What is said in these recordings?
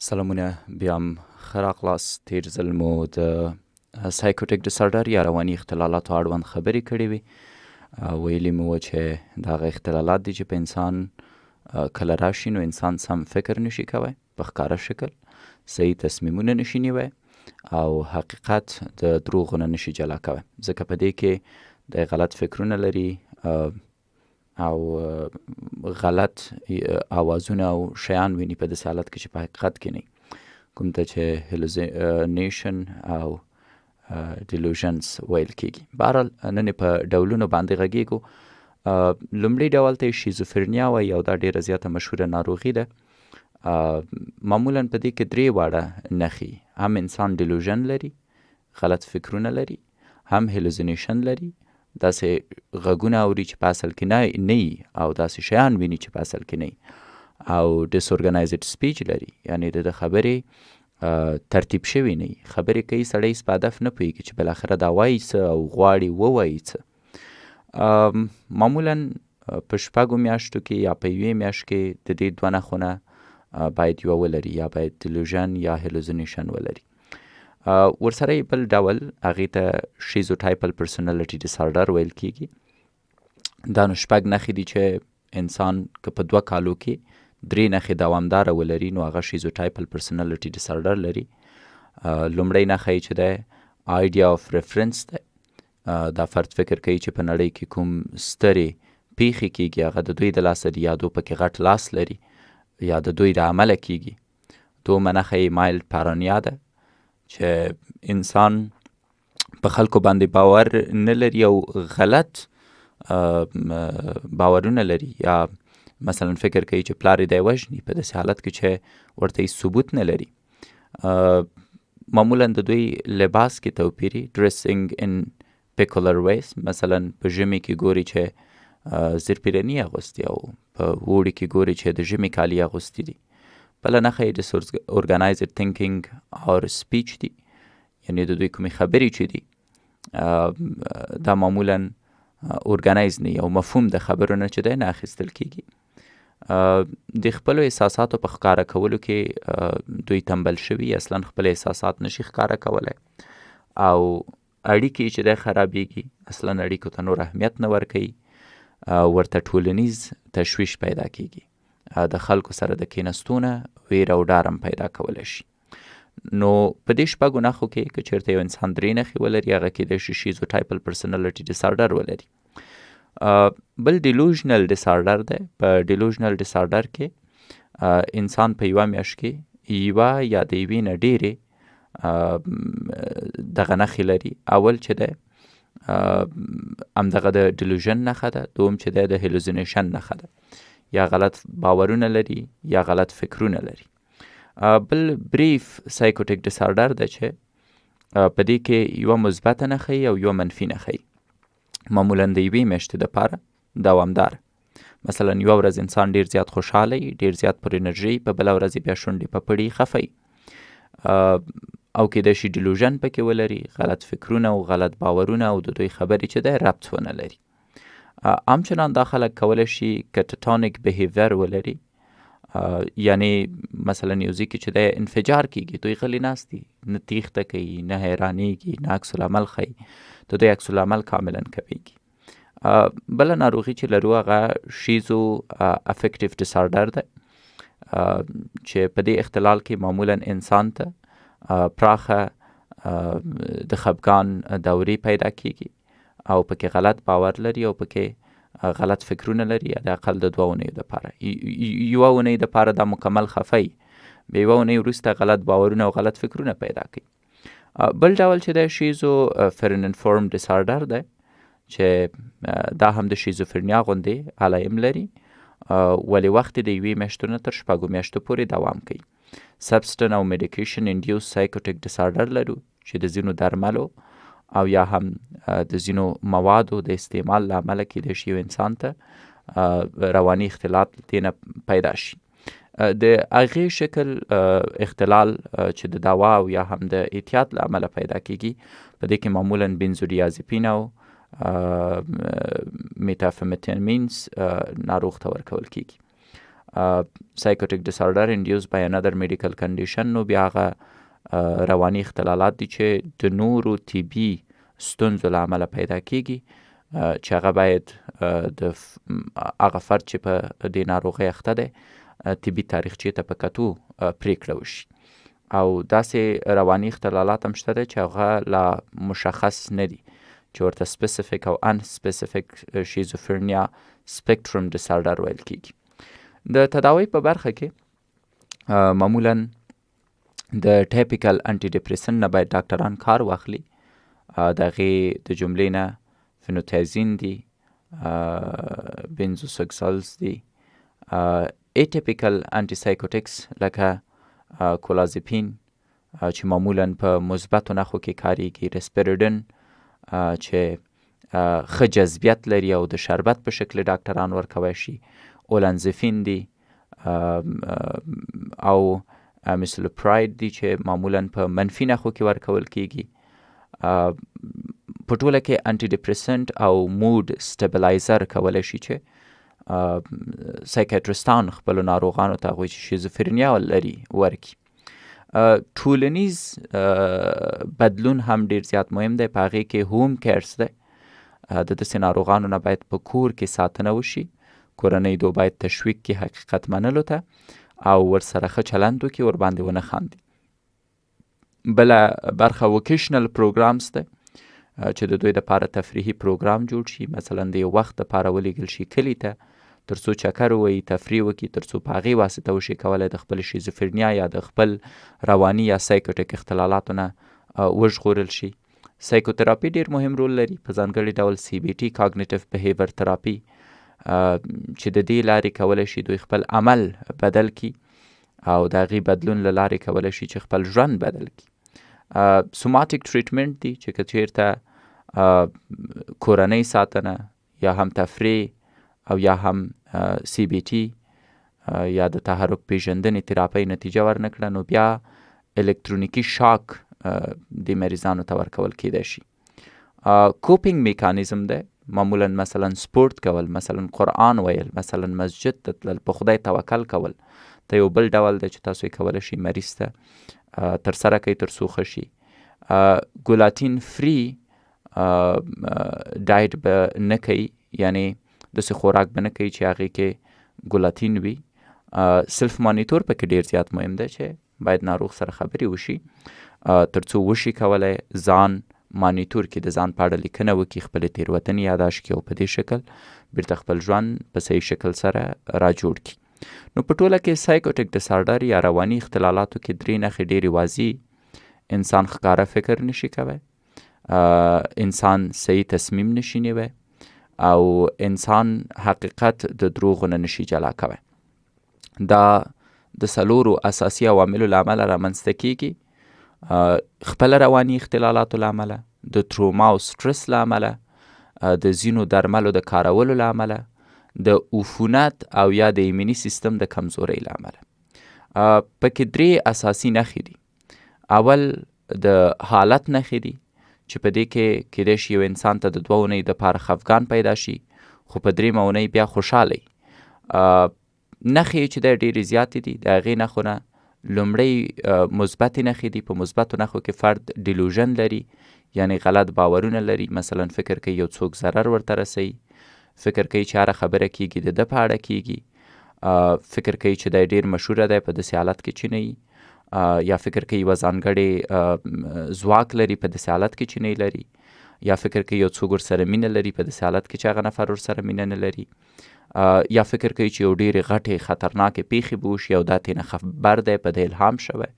سلامونه بیام خراقلاس تیر ځل مو د سایکوټیک ډیسارډر یا رواني اختلالاتو اړوند خبرې کړې وې. ویلي مو چې دغه اختلالات دي چې په انسان کله راشي نو انسان سم فکر نشي کوی، په ښکاره شکل صحیح تصمیمونه نشي نیوی او حقیقت د دروغو نه نشي جلا کوی، ځکه په دې کې د غلط فکرونه لري او غلط آوازونه او شیان ویني په داسې حالت کې چې په حقیقت کې نه، کوم ته چې هلوزینیشن او ډیلوژنس ویل کېږي. بهرحال نن په ډولونو باندې غږیږو. لومړی ډول ته یې شیزوفرنیا وایي او دا ډېره زیاته مشهوره ناروغي ده. معمولا په دې کې درې واړه نښې، هم انسان ډیلوژن لري، غلط فکرونه لري، هم هلوزینیشن لري، داسې غږونه اوري چې په اصل کې نه او داسې شیان ویني چې په اصل کې نه، او ډس ارګنایزډ سپیچ لري، یعنی د خبرې ترتیب شوي نه، خبرې کوي سړی په هدف نه پوهېږي چې بالاخره دا وایي څه او غواړي ووایي څه. معمولا په شپږو میاشتو کې یا په یوې میاشت کې د دې دوه نښونه باید یوه ولري، یا باید ډیلوژن یا هلوزینیشن ولري. ورسره یې بل ډول هغې ته شیزوټایپل پرسنالټي ډیسارډر ویل کېږي. دا نو شپږ نښې دي چې انسان که په 2 کالو کې 3 نښې دوامداره ولري نو هغه شیزوټایپل پرسنالټي ډیسارډر لري. لومړی نښه یې چې دی آیډیا آف ریفرنس دی. دا فرد فکر کوي چې په نړۍ کې کوم سترې پیښې کېږي هغه د دوی د لاسه دي، یا دو پکې غټ لاس لري یا د دوی د عمله کېږي. دومه نښه یې مایلډ پارانویا ده چې انسان په خلکو باندې باور نه لري او غلط باورونه لري، یا مثلا فکر کوي چې پلار یې دی وژني په داسې حالت کې چې ورته هیڅ ثبوت نه لري. معمولا د دوی لباس کې توپیري، ډریسینګ ان پیکولر ویز، مثلا په ژمي کې ګوري چې زیرپیرني اغوستي او په اوړي کې ګوري چې د ژمي کالي اغوستي دي. بله نښه یې ډس ارګنایزډ تھینکینګ اور سپیچ دي، یعنی د دوی کومې خبرې چې دي دا معمولا ارګنایز نه او مفهوم د خبرو نه چې دی نه اخیستل کېږي. د خپلو احساساتو په ښکاره کولو کې دوی تنبل شوي، اصلا خپل احساسات نشي ښکاره کولی او اړیکې چې دی خرابېږي، اصلا اړیکو ته نور اهمیت نه ورکوي، ورته ټولنیز تشویش پیدا کېږي، د خلکو سره د کېناستو نه ویره او ډار هم پیدا کولی شي. نو په دې شپږو نښو کې که چېرته یو انسان 3 نښې ولري هغه کېدای شي شیزوټایپل پرسنالټي ډیسارډر ولري. بل ډیلوژنل ډیسارډر دی. په ډیلوژنل ډیسارډر کې انسان په یوه میاشت کې یوه یا د یوې نه ډېرې دغه نښې لري. اول چې دی همدغه د ډیلوژن نښه ده، دوم چې دی د هلوزینیشن نښه ده، یا غلط باورونه لري یا غلط فکرونه لري. بل بریف سایکوټیک ډیسارډر ده چې په دې کې یوه مثبته نښه او یوه منفي نښه، معمولا د یوې میاشتې دپاره دوامدار. مثلا یوه ورځ انسان ډېر زیات خوشحاله وي، ډېر زیات پر انرژي، په بله ورځ بیا شونډې په پړي خفه او کېدای شي ډیلوژن پکې ولري، غلط فکرونه او غلط باورونه او د دوی خبرې چې دی ربط ونه لري. همچنان دا خلک کولی شي کټټونیک بیهیویر ولري، یعنی مثلا یو ځای کې چې دی انفجار کېږي، دوی غلي ناست دي، نه تیښته کوي، نه حیرانېږي، نه عکس العمل ښیي، د دوی عکس العمل کاملا کمیږي. بله ناروغي چې لرو هغه شیزو افیکټیو ډیسارډر ده، چې په دې اختلال کې معمولا انسان ته پراخه د خفګان دورې پیدا کېږي او پکې غلط باور لري او پکې غلط فکرونه لري، د اقل د 2 اونیو دپاره. یوه اونۍ دپاره دا مکمل خفه وي، بیا یوه اونۍ وروسته غلط باورونه او غلط فکرونه پیدا کوي. بل ډول چې دی شیزو فرننفورم ډیسارډر دی، چې دا هم د شیزوفرنیا غوندې علایم لري، ولې وخت د 1 میاشتو نه تر 6 میاشتو پورې دوام کوي. سبسټن او میډیکیشن انډیوس سایکوټیک ډیسارډر لرو، چې د ځینو درملو او یا هم د ځینو موادو د استعمال له امله کېدای شي یو انسان ته رواني اختلال دې نه پیدا شي. د هغې شکل اختلال چې د دوا او یا هم د احتیاط له امله پیدا کېږي، په دې کې معمولا بنزودیازپین او میتافامتامینز ناروغ ته ورکول کېږي. psychotic disorder induced by another medical condition، نو بیا هغه رواني اختلالات دي چې د نورو طبي ستونزو له امله پیدا کیږي، چې هغه باید د هغه فرد چې په دې ناروغۍ اخته دی طبي تاریخچې ته په کتو پرېکړه وشي. او داسې رواني اختلالات هم شته دی چې هغه لا مشخص نه دي، چې ورته سپیسیفیک او انسپیسیفیک شیزوفرنیا سپیکټروم ډیسارډر ویل کیږي. د تداوی په برخه کې معمولا د ټیپیکل انټي ډیپریسن نه باید ډاکټران کار واخلي. د هغې د جملې نه فینوتیازین دي، بنزوسکسالز دي، ایټیپیکل انټي سایکوټکس لکه کولازیپین چې معمولا په مثبتو نښو کې کاریږي، ریسپیریډن چې ښه جذبیت لري او د شربت په شکل ډاکټران ورکوی شي، اولانزفین دي او میسلوپراید دي چې معمولا په منفي نښو کې ورکول کیږي. په ټوله کې انټي ډیپریسنټ او موډ سټیبلایزر کولی شي چې سایکیاټریستان خپلو ناروغانو ته هغوی چې شیزوفرنیا لري ورکي. ټولنیز بدلون هم ډیر زیات مهم دی. په هغې کې هوم کیرز دی، د داسې ناروغانو نه باید په کور کې ساتنه وشي، کورنۍ دو باید تشویق کړي حقیقت منلو ته او ورسره ښه چلند وکړي، ورباندې ونه خاندي. بله برخه وکیشنل پروګرامز دی چې د دوی دپاره تفریحي پروګرام جوړ شي، مثلا د یو وخت دپاره ولیږل شي کلي ته تر څو چکر ووهي، تفریح وکړي، تر څو په هغې واسطه وشي کولی د خپل شیزوفرنیا یا د خپل رواني یا سایکوټیک اختلالاتو نه وژغورل شي. سایکوتراپي ډیر مهم رول لري، په ځانګړي ډول سی بی ټي کاګنیټیو بیهیویر تراپي چې د دې لارې کولی شي دوی خپل عمل بدل کړي او د هغې بدلون له لارې کولی شي چې خپل ژوند بدل کړي. سوماتیک ټریټمنټ دی چې که چیرته کورنۍ ساتنه یا هم تفریح او یا هم سی بی ټي یا د تحرک پیژندنې تراپۍ نتیجه ورنکړه، نو بیا الکترونیکي شاک د مریضانو ته ورکول کیدای شي. کوپینګ میکانیزم دی، معمولا مثلا سپورت کول، مثلا قرآن ویل، مثلا مسجد ته تلل، په خدای توکل کول ته یو بل ډول دی چې تاسو یې کولی شي مریض ته ترسره کوي تر څو ښه شي. ګلاتین فری ډایټ به نه کوي، یعنی داسې خوراک به نه کوي چې هغې کې ګلاتین وي. سلف مانیټور پکې ډیر زیات مهم دی چې باید ناروغ سره خبرې وشي تر څو وشي کولی ځان مانیټور کې د ځان په اړه لیکنه وکړي، خپلې تېروتنې یاداشت کړي او په دې شکل بیرته خپل ژوند په صحیح شکل سره را جوړ کړي. نو په ټوله کې سایکوټیک ډیسارډر یا رواني اختلالاتو کې درې نښې ډېرې واضح: انسان ښکاره فکر نشي کوی، انسان صحیح تصمیم نشي نیوی، او انسان حقیقت د دروغو نه نشي جلا کوی. دا د څلورو اساسي عواملو له امله رامنځته کیږي: خپل رواني اختلالاتو له امله، د تروما او سټرس له امله، د ځینو درملو د کارولو له امله، د عفونت او یا د ایمني سیستم د کمزورۍ له امله. پکې درې اساسي نښې دي. اول د حالت نښې دي چې په دې کې کیدای شي یو انسان ته د 2 اونۍ دپاره خفګان پیدا شي، خو په 3 اونۍ بیا خوشحاله. نښې چې دی ډېرې زیاتې دي. د هغې نښو نه لومړی مثبتې نښې دي. په مثبتو نښو کې فرد ډیلوژن لري، یعنی غلط باورونه لري. مثلا فکر کوي یو څوک ضرر ورته رسوي، فکر کوي چې هره خبره کیږي د ده په اړه کیږي، فکر کوي چې دی ډېر مشهوره دی په داسې حالت کې چې نه وي، یا فکر کوي یوه ځانګړې ځواک لري په داسې حالت کې چې نه لري، یا فکر کوي یو څوک ورسره مینه لري په داسې حالت کې چې هغه نفر ورسره مینه نه لري، یا فکر کوي چې یو ډېرې غټې خطرناکې پیښې به وشي او دا ترېنه خبر دی، په ده الهام شوی،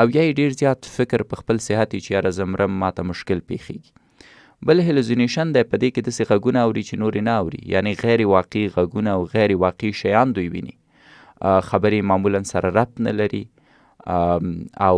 او یا یې ډېر زیات فکر په خپل صحت چې یاره زه مرم ماته مشکل پیښیږي. بل هلوزینیشن دی، په دې کې داسې غږونه اوري چې نورې نه اوري، یعنی غیر واقعي غږونه او غیر واقعي شیان دوی ویني. خبرې معمولا سره ربط نه لري او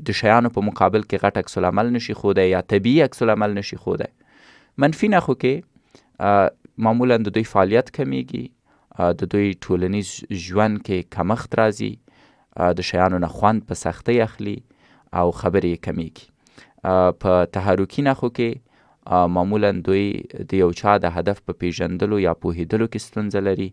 د شیانو په مقابل کې غټ عکس العمل نشي ښودی یا طبیعي عکس العمل نشي ښودی. منفي نښو کې معمولا د دوی فعالیت کمیږي، د دوی ټولنیز ژوند کې کمښت راځي، د شیانو نه خوند په سختۍ اخلي او خبرې یې کمیږي. په تحرکي نښو کې معمولا دوی د یو چا د هدف په پیژندلو یا پوهیدلو کې ستونزه لري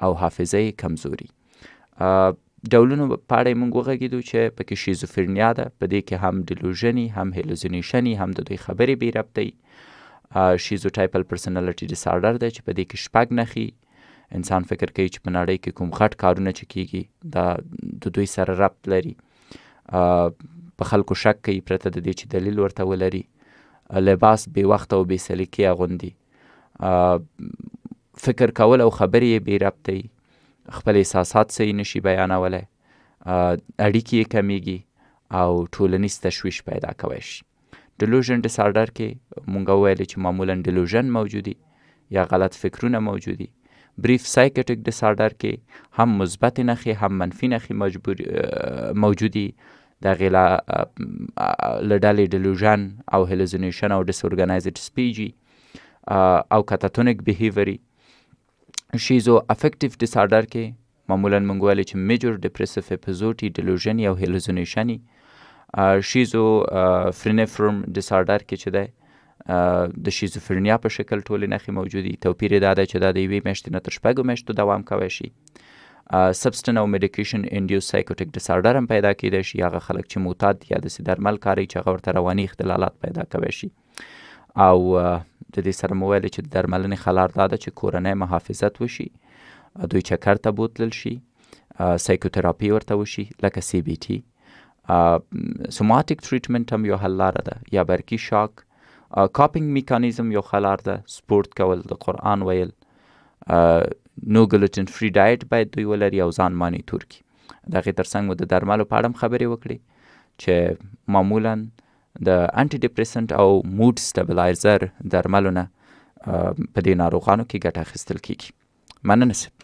او حافظه یې کمزوري. ډولونو په اړه یې موږ وغږېدو چې پکې شیزوفرنیا ده، په دې کې هم ډیلوژن هم هیلوزینیشن هم د دوی خبرې بې ربطه. شیزوټایپل پرسنالټي ډیسارډر دی چې په دې کې 6 نښې انسان فکر کوي چې په نړۍ کې کوم غټ کارونه چې کیږي دا د دوی سره ربط لري. په خلکو شک کوي پرته د دې چې دلیل ورته ولري. لباس بې وخته او بې سلیقې اغوندي. فکر کول او خبرې یې بې ربطه وي. خپل احساسات صحیح نشي بیانولی. اړیکې یې کمیږي او ټولنیز تشویش پیدا کوی شي. ډیلوژن ډیسارډر کې مونږ وویل چې معمولا ډیلوژن موجودي یا غلط فکرونه موجودي. بریف سایکټیک ډیسارډر کې هم مثبت نښې هم منفي نښې موجودي. د هغې له ډلې ډیلوژن او هیلوزینیشن او ډس ارګنایزډ سپیچ او کاتاتونیک بیهیویري. شیزو افیکټیو ډیسارډر کې معمولا مونږ ویلې چې میجر ډپریسیو اپیزود ډیلوژن یا هیلوزینیشن. شیزو فرینیفرم ډیسارډر کې چې دی د شیزوفرنیا په شکل ټولې نښې موجودي. توپیر یې دا دی چې دا د 1 میاشتې نه تر 6 میاشتو دوام کوی شي. سبسټن او میډیکیشن انډیوس سایکوټیک ډیسارډر هم پیدا کیدای شي. هغه خلک چې معتاد یا داسې درمل کاروي چې هغه ورته رواني اختلالات پیدا کوی شي. او د دې سره مو ویلې چې د درملنې خلار دا ده چې کورنی محافظت وشي، دوی چکر ته بوتلل شي، سایکوتراپي ورته وشي لکه CBT. سوماتیک ټریټمنټ هم یو حل لاره ده، یا برقي شاک. کاپینګ میکانیزم یو ښه لار ده، سپورت کول، د قرآن ویل، نو ګلوټن فری ډایټ باید دوی ولري او ځان مانیټور کړي. د هغې تر څنګ مو د درملو په اړه هم خبرې وکړې چې معمولا د انټي ډپریسنټ او موډ سټیبلایزر درملو نه په دې ناروغانو کې ګټه اخیستل کیږي. مننه صاحب.